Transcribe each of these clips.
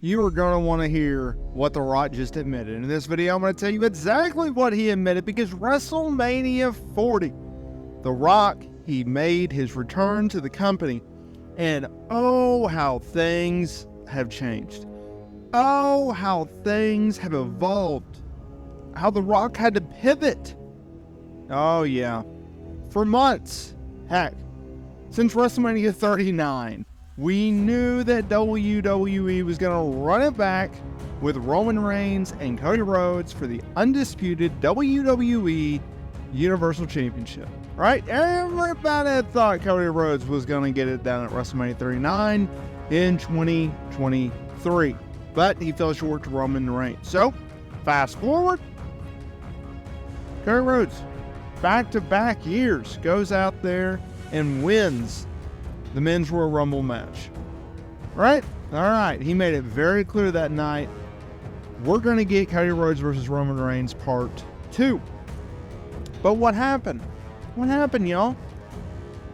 you are going to want to hear what The Rock just admitted. In this video, I'm going to tell you exactly what he admitted, because WrestleMania 40, The Rock, he made his return to the company, and oh, how things have changed. Oh, how things have evolved. How The Rock had to pivot. Oh, yeah. For months, heck, since WrestleMania 39, we knew that WWE was going to run it back with Roman Reigns and Cody Rhodes for the undisputed WWE Universal Championship, right? Everybody thought Cody Rhodes was going to get it down at WrestleMania 39 in 2023, but he fell short to Roman Reigns. So, fast forward, Cody Rhodes, back-to-back years, goes out there and wins the Men's Royal Rumble match. Right? All right. He made it very clear that night, we're going to get Cody Rhodes versus Roman Reigns Part 2. But what happened? What happened, y'all?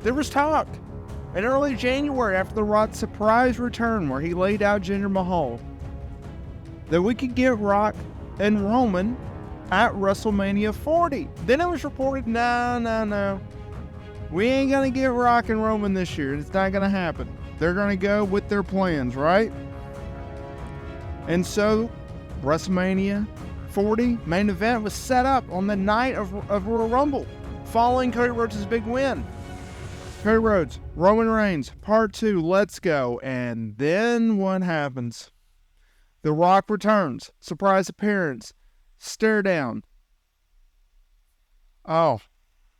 There was talk in early January after The Rock's surprise return, where he laid out Jinder Mahal, that we could get Rock and Roman at WrestleMania 40. Then it was reported, no. We ain't going to get Rock and Roman this year. It's not going to happen. They're going to go with their plans, right? And so, WrestleMania 40 main event was set up on the night of Royal Rumble, following Cody Rhodes' big win. Cody Rhodes, Roman Reigns, Part 2, let's go. And then what happens? The Rock returns, surprise appearance, stare down. Oh,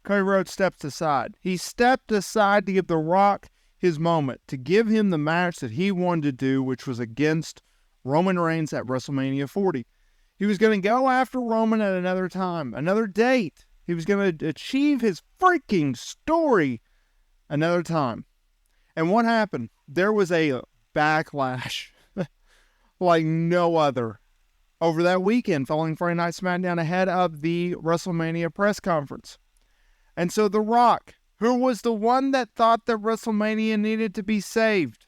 Cody Rhodes steps aside. He stepped aside to give The Rock his moment, to give him the match that he wanted to do, which was against Roman Reigns at WrestleMania 40. He was going to go after Roman at another time, another date. He was going to achieve his freaking story another time. And what happened? There was a backlash like no other over that weekend following Friday Night SmackDown ahead of the WrestleMania press conference. And so The Rock, who was the one that thought that WrestleMania needed to be saved,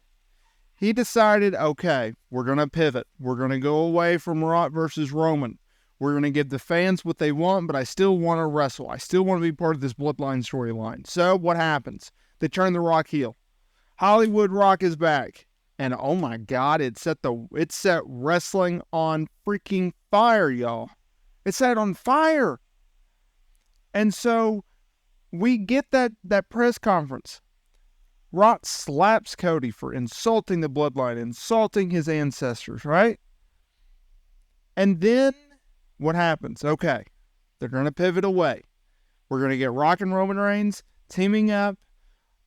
he decided, okay, we're going to pivot. We're going to go away from Rock versus Roman. We're going to give the fans what they want, but I still want to wrestle. I still want to be part of this Bloodline storyline. So what happens? They turn The Rock heel. Hollywood Rock is back. And oh my God, it set wrestling on freaking fire, y'all. It set it on fire. And so we get that press conference. Rock slaps Cody for insulting the Bloodline, insulting his ancestors, right? And then what happens? Okay, they're going to pivot away. We're going to get Rock and Roman Reigns teaming up,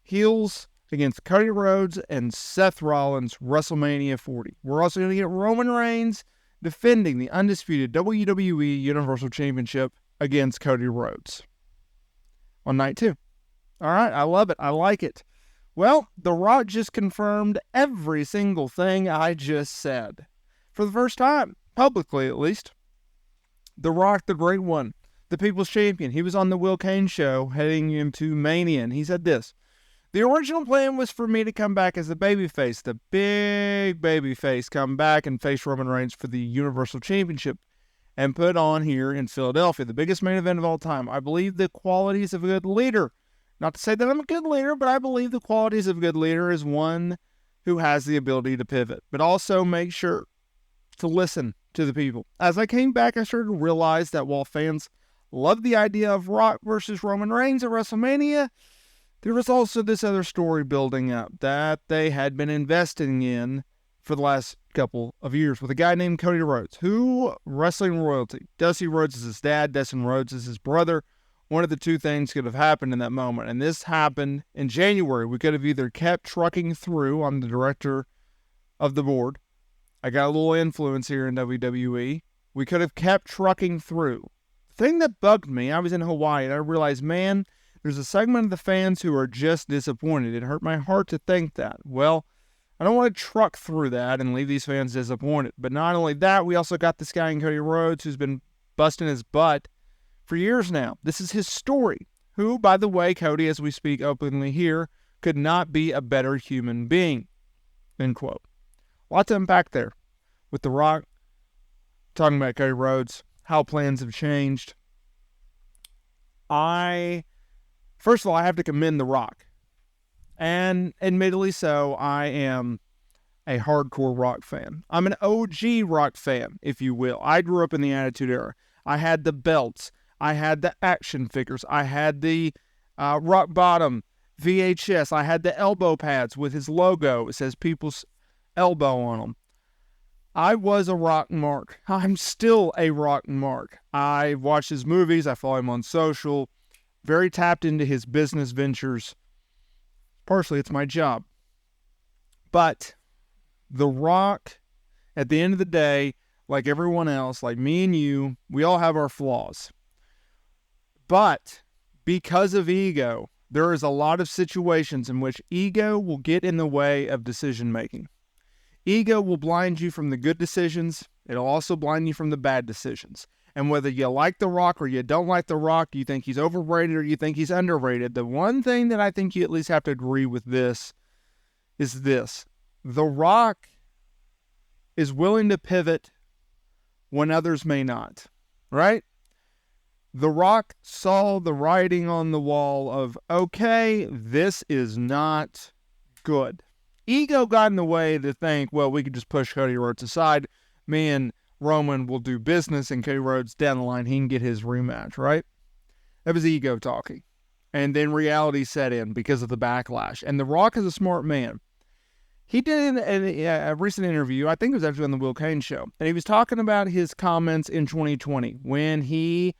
heels against Cody Rhodes and Seth Rollins, WrestleMania 40. We're also going to get Roman Reigns defending the undisputed WWE Universal Championship against Cody Rhodes on night 2. All right, I love it. I like it. Well, The Rock just confirmed every single thing I just said. For the first time, publicly at least, The Rock, the Great One, the People's Champion, he was on the Will Kane show heading into Mania, and he said this: the original plan was for me to come back as the babyface, the big babyface, come back and face Roman Reigns for the Universal Championship and put on here in Philadelphia, the biggest main event of all time. I believe the qualities of a good leader. Not to say that I'm a good leader, but I believe the qualities of a good leader is one who has the ability to pivot, but also make sure to listen to the people. As I came back, I started to realize that while fans love the idea of Rock versus Roman Reigns at WrestleMania, there was also this other story building up that they had been investing in for the last couple of years with a guy named Cody Rhodes, who wrestling royalty. Dusty Rhodes is his dad, Dustin Rhodes is his brother. One of the two things could have happened in that moment, and this happened in January. We could have either kept trucking through. I'm the director of the board. I got a little influence here in WWE. We could have kept trucking through. The thing that bugged me, I was in Hawaii, and I realized, man, there's a segment of the fans who are just disappointed. It hurt my heart to think that. Well, I don't want to truck through that and leave these fans disappointed. But not only that, we also got this guy in Cody Rhodes who's been busting his butt for years now. This is his story. Who, by the way, Cody, as we speak openly here, could not be a better human being. End quote. A lot to unpack there. with The Rock, talking about Cody Rhodes, how plans have changed. First of all, I have to commend The Rock. And admittedly so, I am a hardcore Rock fan. I'm an OG Rock fan, if you will. I grew up in the Attitude Era. I had the belts. I had the action figures. I had the Rock Bottom VHS. I had the elbow pads with his logo. It says People's Elbow on them. I was a Rock mark. I'm still a Rock mark. I watch his movies. I follow him on social. Very tapped into his business ventures. Partially, it's my job. But The Rock, at the end of the day, like everyone else, like me and you, we all have our flaws. But because of ego, there is a lot of situations in which ego will get in the way of decision making. Ego will blind you from the good decisions. It'll also blind you from the bad decisions. And whether you like The Rock or you don't like The Rock, you think he's overrated or you think he's underrated, the one thing that I think you at least have to agree with this is this. The Rock is willing to pivot when others may not, right? The Rock saw the writing on the wall of, okay, this is not good. Ego got in the way to think, well, we could just push Cody Rhodes aside. Me and Roman will do business, and Cody Rhodes down the line, he can get his rematch, right? That was ego talking. And then reality set in because of the backlash. And The Rock is a smart man. He did a recent interview, I think it was actually on the Will Kane show, and he was talking about his comments in 2020 when he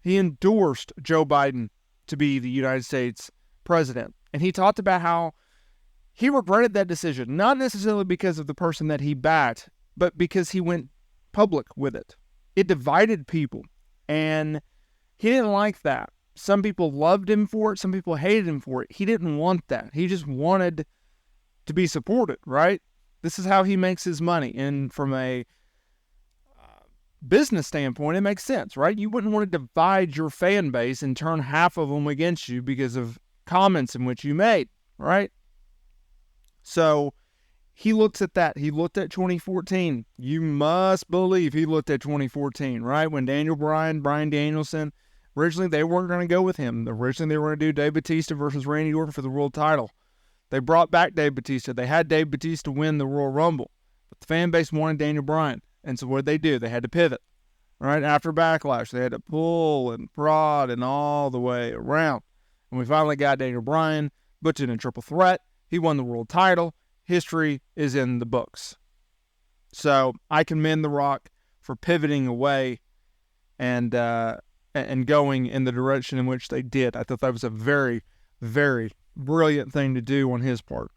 he endorsed Joe Biden to be the United States president. And he talked about how he regretted that decision, not necessarily because of the person that he backed, but because he went public with it. It divided people, and he didn't like that. Some people loved him for it. Some people hated him for it. He didn't want that. He just wanted to be supported, right? This is how he makes his money. And from a business standpoint, it makes sense, right? You wouldn't want to divide your fan base and turn half of them against you because of comments in which you made, right? So he looks at that. He looked at 2014. You must believe he looked at 2014, right? When Bryan Danielson, originally they weren't going to go with him. Originally they were going to do Dave Bautista versus Randy Orton for the world title. They brought back Dave Bautista. They had Dave Bautista win the Royal Rumble. But the fan base wanted Daniel Bryan. And so what did they do? They had to pivot, right? After Backlash, they had to pull and prod and all the way around. And we finally got Daniel Bryan, put it in a triple threat. He won the world title. History is in the books. So I commend The Rock for pivoting away and going in the direction in which they did. I thought that was a very, very brilliant thing to do on his part.